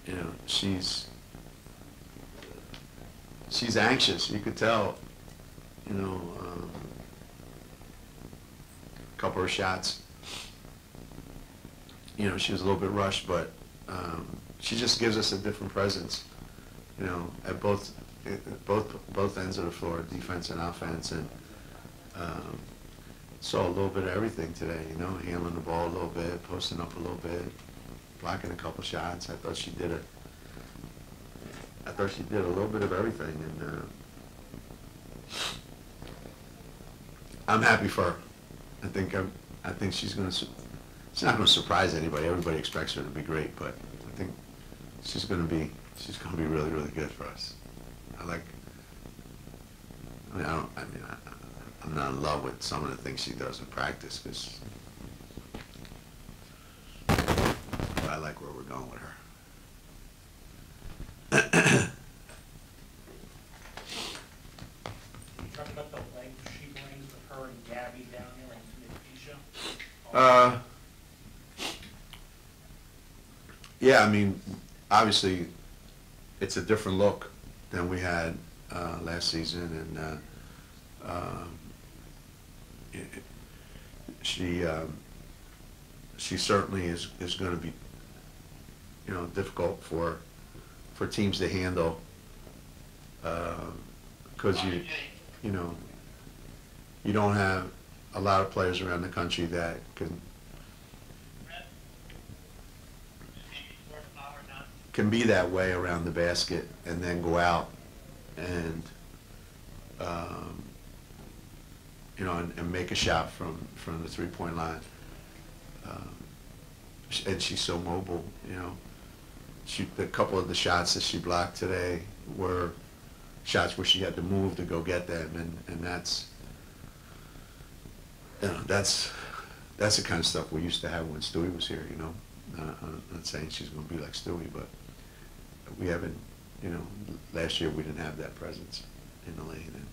you know, she's anxious. You could tell, you know, a couple of shots, you know, she was a little bit rushed, but she just gives us a different presence, you know, at both ends of the floor, defense and offense, and saw a little bit of everything today, you know, handling the ball a little bit, posting up a little bit, blocking a couple shots. I thought she did a little bit of everything, and I'm happy for her. I think she's not gonna surprise anybody. Everybody expects her to be great, but I think she's gonna be really, really good for us. I'm not in love with some of the things she does in practice, because I like where we're going with her. You talked about the leg she brings with her and Gabby down there and Nisha. Yeah, I mean, obviously, it's a different look than we had last season, and she certainly is going to be, you know, difficult for teams to handle, because you know, you don't have a lot of players around the country that can be that way around the basket and then go out and you know, and make a shot from the three-point line. And she's so mobile, you know. A couple of the shots that she blocked today were shots where she had to move to go get them, and that's, you know, that's the kind of stuff we used to have when Stewie was here, you know. I'm not saying she's going to be like Stewie, but we haven't, you know, last year we didn't have that presence in the lane, and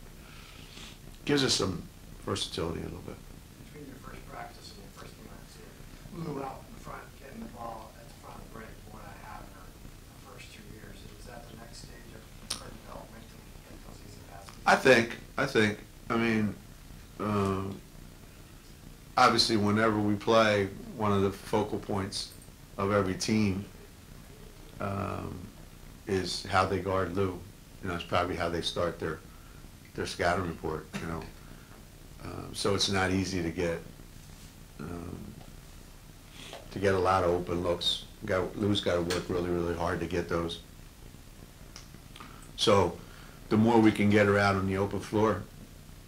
gives us some versatility a little bit. Between your first practice and your first game out here, Lou out in front, getting the ball at the front of the break, what I have in her first 2 years, is that the next stage of her development to get those easy passes? I mean, obviously whenever we play, one of the focal points of every team is how they guard Lou. You know, it's probably how they start their scouting report, you know. So it's not easy to get a lot of open looks. Lou's got to work really, really hard to get those. So the more we can get her out on the open floor,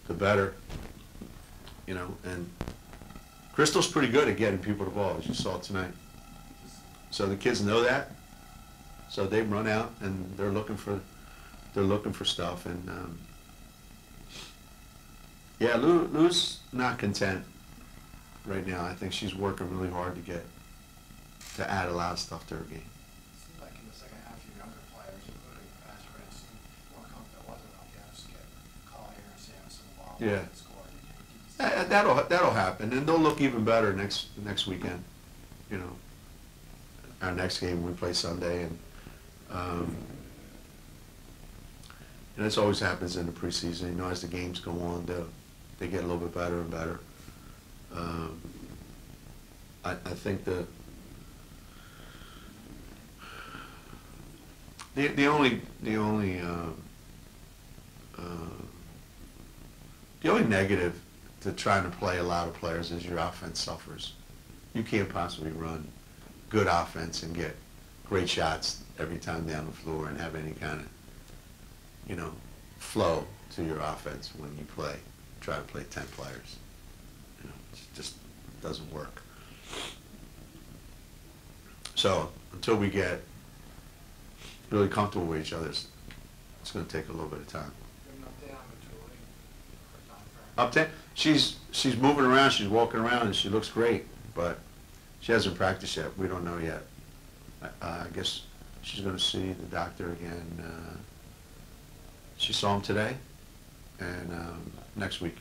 the better, you know. And Crystal's pretty good at getting people the ball, as you saw tonight. So the kids know that. So they run out and they're looking for stuff. And yeah, Lou's not content right now. I think she's working really hard to add a lot of stuff to her game. It seemed like in the second half, your younger players, including Ashford, seemed more comfortable. Wasn't okay. I'm just getting Collier and Samson the ball. Yeah. And scored. That'll happen, and they'll look even better next weekend. You know, our next game we play Sunday, and this always happens in the preseason. You know, as the games go on, they get a little bit better and better. I think the only negative to trying to play a lot of players is your offense suffers. You can't possibly run good offense and get great shots every time down the floor and have any kind of, you know, flow to your offense when you try to play 10 players. You know, it just doesn't work. So until we get really comfortable with each other, it's going to take a little bit of time. Up there, she's moving around, she's walking around, and she looks great, but she hasn't practiced yet. We don't know yet. I guess she's going to see the doctor again. She saw him today, and next week,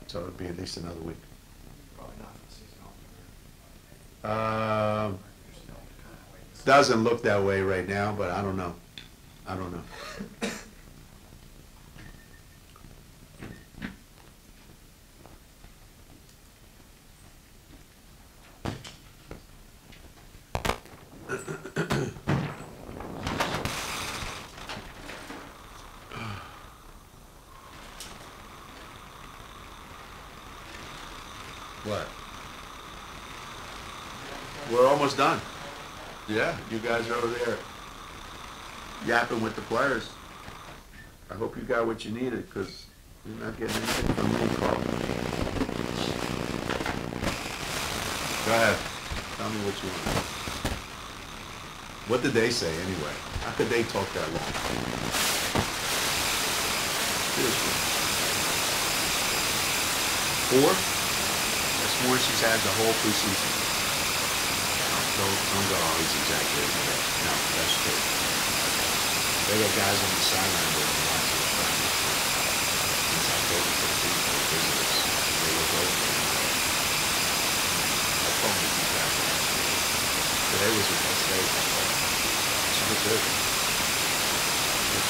so it'll be at least another week. Probably not for the season Doesn't look that way right now, but I don't know. I don't know. What? We're almost done. Yeah, you guys are over there yapping with the players. I hope you got what you needed, because you're not getting anything from me, Carl. Go ahead. Tell me what you want. What did they say anyway? How could they talk that long? Seriously. 4? That's more she's had the whole preseason. Don't go always exaggerating that. No, that's true. They got guys on the sideline that are watching the practice. Since October 15th, for the visitors, they were both in. I told them to be back last year. Today was the best day. She was good.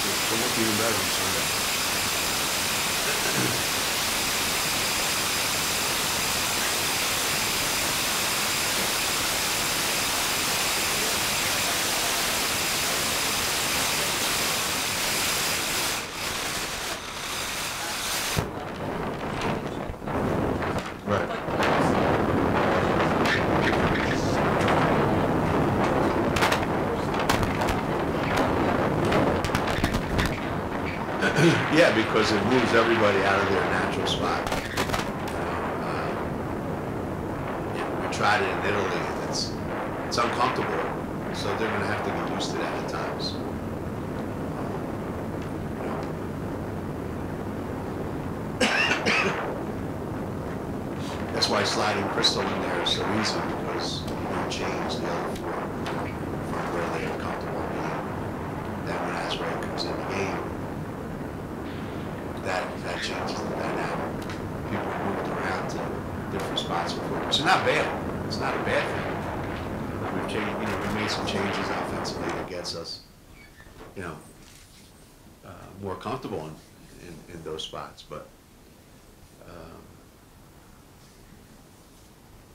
She'll look even better on Sunday. Yeah, because it moves everybody out of their natural spot. We tried it in Italy, and it's uncomfortable, so they're going to have to get used to that at times. That's why sliding Crystal in there is so easy, because you don't change the other 4 from where they are comfortable being. Then when Azrael comes in the game, that changes the dynamic. People moved around to different spots before, which is not bad. It's not a bad thing. We've changed, we made some changes offensively that gets us, more comfortable in those spots. But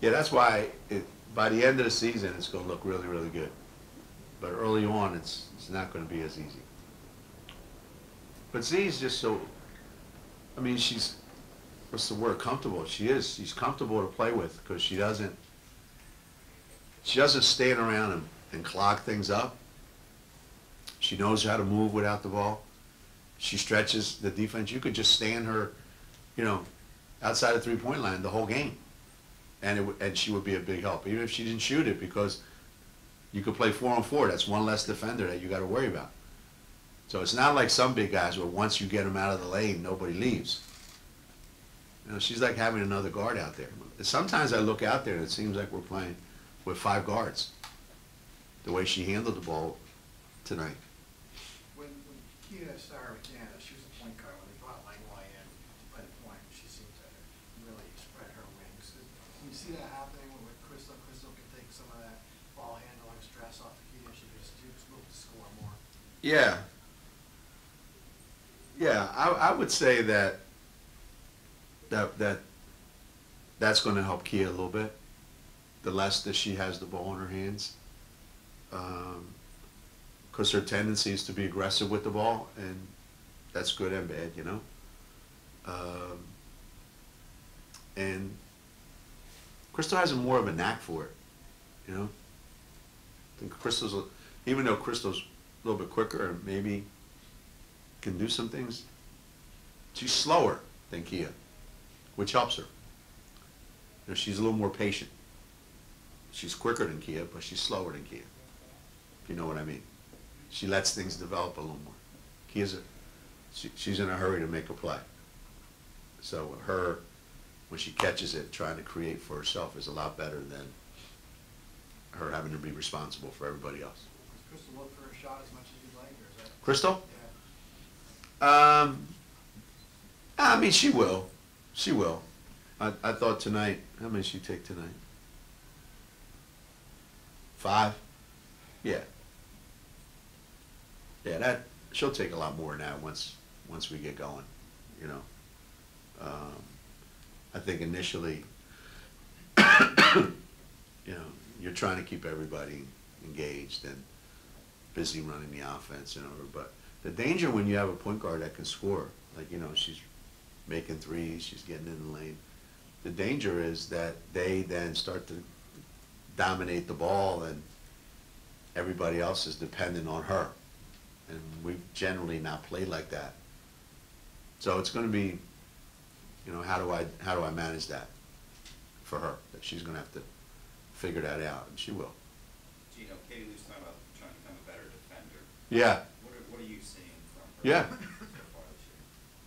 yeah, that's why by the end of the season it's going to look really, really good. But early on, it's not going to be as easy. But Z's just so. I mean, she's, what's the word, comfortable. She's comfortable to play with, because she doesn't stand around and clog things up. She knows how to move without the ball. She stretches the defense. You could just stand her, outside the three-point line the whole game, and she would be a big help, even if she didn't shoot it, because you could play 4-on-4. That's one less defender that you got to worry about. So it's not like some big guys where once you get them out of the lane, nobody leaves. She's like having another guard out there. Sometimes I look out there and it seems like we're playing with 5 guards, the way she handled the ball tonight. When Kia started with Canada, she was a point guard. When they brought Langway in to play the point, she seemed to really spread her wings. Can you see that happening with Crystal? Crystal can take some of that ball handling stress off the Kia. She can just move to score more. Yeah. Yeah, I would say that's going to help Kia a little bit. The less that she has the ball in her hands, because her tendency is to be aggressive with the ball, and that's good and bad, and Crystal has more of a knack for it, I think even though Crystal's a little bit quicker and maybe can do some things, she's slower than Kia, which helps her. She's a little more patient. She's quicker than Kia, but she's slower than Kia, if you know what I mean. She lets things develop a little more. She's in a hurry to make a play. So her, when she catches it, trying to create for herself is a lot better than her having to be responsible for everybody else. Does Crystal look for a shot as much as you'd like, or is that? Crystal? Yeah. I mean, she will. She will. I thought tonight, how many did she take tonight? 5? Yeah. Yeah, that, she'll take a lot more than that once we get going, you know. I think initially, you know, you're trying to keep everybody engaged and busy running the offense and over, but the danger when you have a point guard that can score, like, you know, she's making threes, she's getting in the lane, the danger is that they then start to dominate the ball and everybody else is dependent on her. And we've generally not played like that. So it's going to be, you know, how do I manage that for her? That she's going to have to figure that out, and she will. Geno, Katie was talking about trying to become a better defender. Yeah. What are you seeing from her Yeah. so far this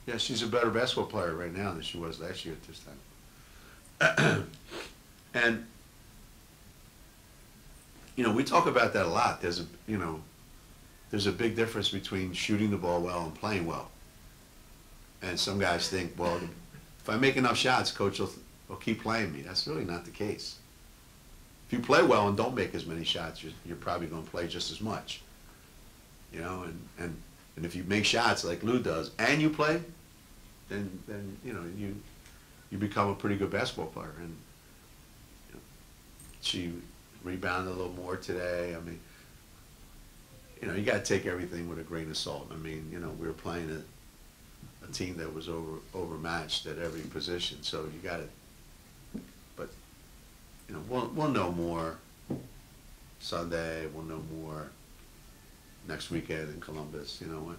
year? Yeah, she's a better basketball player right now than she was last year at this time. And, you know, we talk about that a lot. There's a big difference between shooting the ball well and playing well. And some guys think, well, if I make enough shots, coach will keep playing me. That's really not the case. If you play well and don't make as many shots, you're probably going to play just as much. You know, and if you make shots like Lou does and you play, then you know, you become a pretty good basketball player. And you know, she rebounded a little more today. I mean, you know, you got to take everything with a grain of salt. I mean, you know, we were playing a team that was overmatched at every position, so you got to. But you know, we'll know more Sunday. We'll know more next weekend in Columbus. You know what?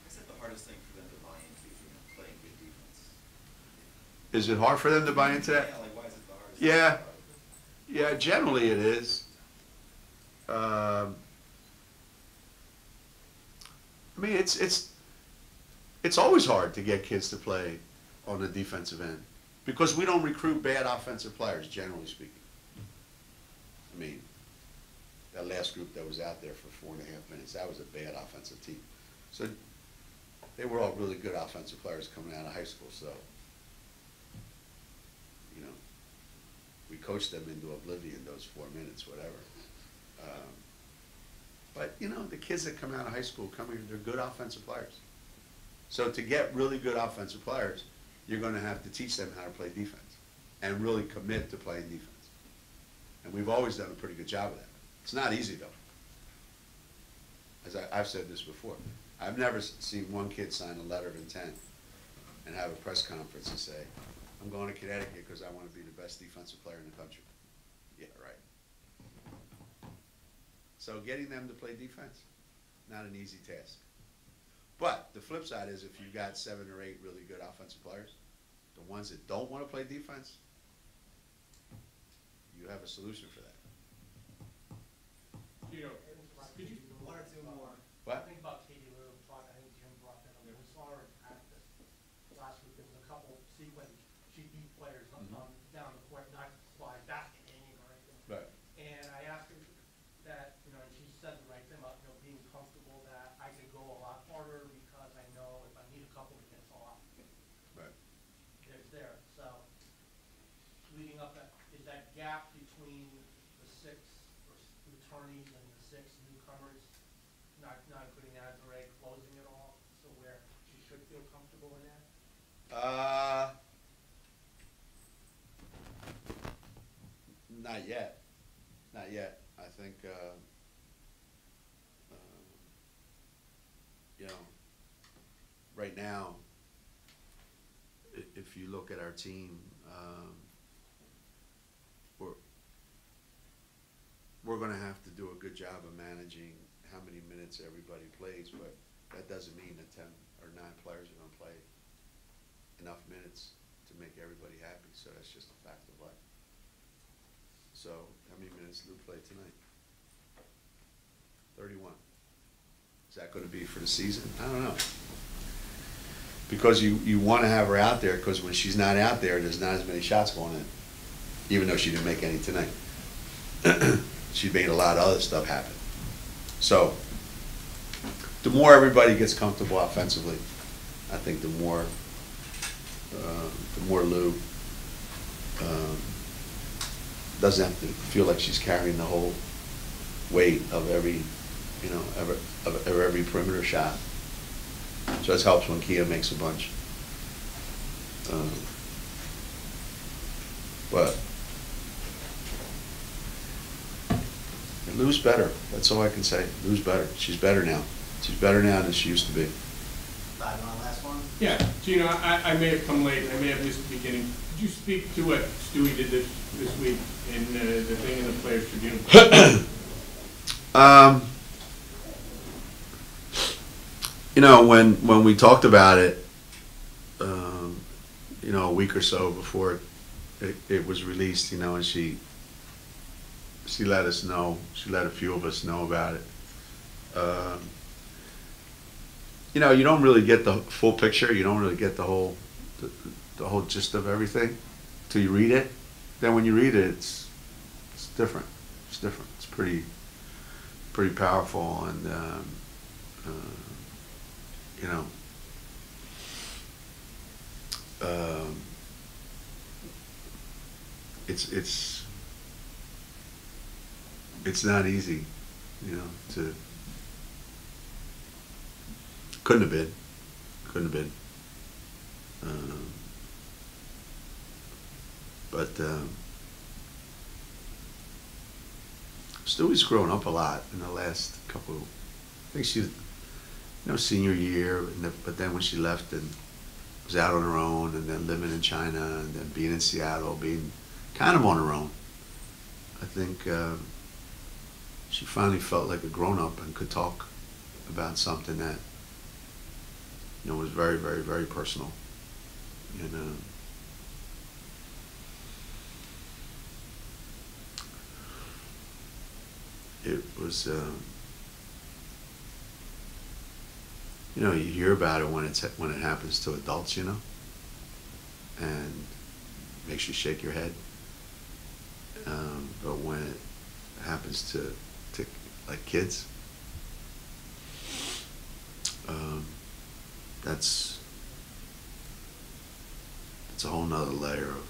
Is that the hardest thing for them to buy into, you know, playing good defense? Is it hard for them to buy into that? Yeah, like why is it the hardest? Yeah. thing? Yeah, generally it is. I mean, it's always hard to get kids to play on the defensive end because we don't recruit bad offensive players, generally speaking. I mean, that last group that was out there for 4.5 minutes, that was a bad offensive team. So they were all really good offensive players coming out of high school, so, you know, we coached them into oblivion those 4 minutes, whatever. But, you know, the kids that come out of high school, they're good offensive players. So to get really good offensive players, you're going to have to teach them how to play defense and really commit to playing defense. And we've always done a pretty good job of that. It's not easy, though. As I've said this before, I've never seen one kid sign a letter of intent and have a press conference and say, I'm going to Connecticut because I want to be the best defensive player in the country. Yeah, right. So getting them to play defense, not an easy task. But the flip side is if you've got 7 or 8 really good offensive players, the ones that don't want to play defense, you have a solution for that. You know, could you, One or two more. What? think about Katie Lou, I think Jim brought that up, we saw her in practice last week, there was a couple sequences, she beat players down the court, not by basket hanging or anything. Right. And I asked her that, you know, and she said the right thing about, you know, being comfortable that I could go a lot harder because I know if I need a couple to get a lot, Right. there's there. So leading up, is that gap between the 6 returnees and the 6 newcomers, not including Azure, closing it all, so where she should feel comfortable in that? Not yet. Not yet. I think, you know, right now, if you look at our team, we're going to have to do a good job of managing how many minutes everybody plays, but that doesn't mean that 10 or 9 players are going to play enough minutes to make everybody happy. So that's just a fact of life. So how many minutes Lou played tonight? 31. Is that going to be for the season? I don't know. Because you want to have her out there, because when she's not out there, there's not as many shots going in, even though she didn't make any tonight. She made a lot of other stuff happen. So the more everybody gets comfortable offensively, I think the more doesn't have to feel like she's carrying the whole weight of every, you know, of every perimeter shot. So this helps when Kia makes a bunch. But Lou's better. That's all I can say. Lou's better. She's better now. She's better now than she used to be. Five on the last one? Yeah, Geno, I may have come late, I may have missed the beginning. Could you speak to what Stewie did this week in the thing in the Players Tribune? You know, when we talked about it, you know, a week or so before it was released, you know, and she let us know, she let a few of us know about it. You know, you don't really get the full picture. You don't really get the whole gist of everything till you read it. Then when you read it, it's different. It's different. It's pretty powerful, and you know, it's not easy, you know, to. Couldn't have been. But Stewie's grown up a lot in the last couple. I think she's, you know, senior year, but then when she left and was out on her own, and then living in China, and then being in Seattle, being kind of on her own, I think she finally felt like a grown-up and could talk about something that, you know, was very, very, very personal. And it was, you know, you hear about it when it happens to adults, you know, and it makes you shake your head. But when it happens to like kids, that's a whole nother layer of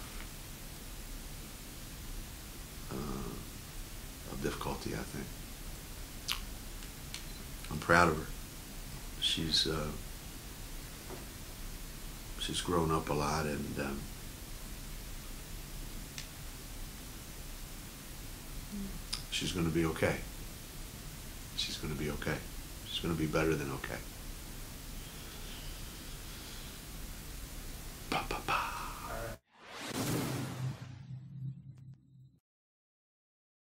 difficulty, I think. I'm proud of her. She's grown up a lot, and she's going to be okay. She's going to be okay. She's going to be better than okay. Ba, ba, ba.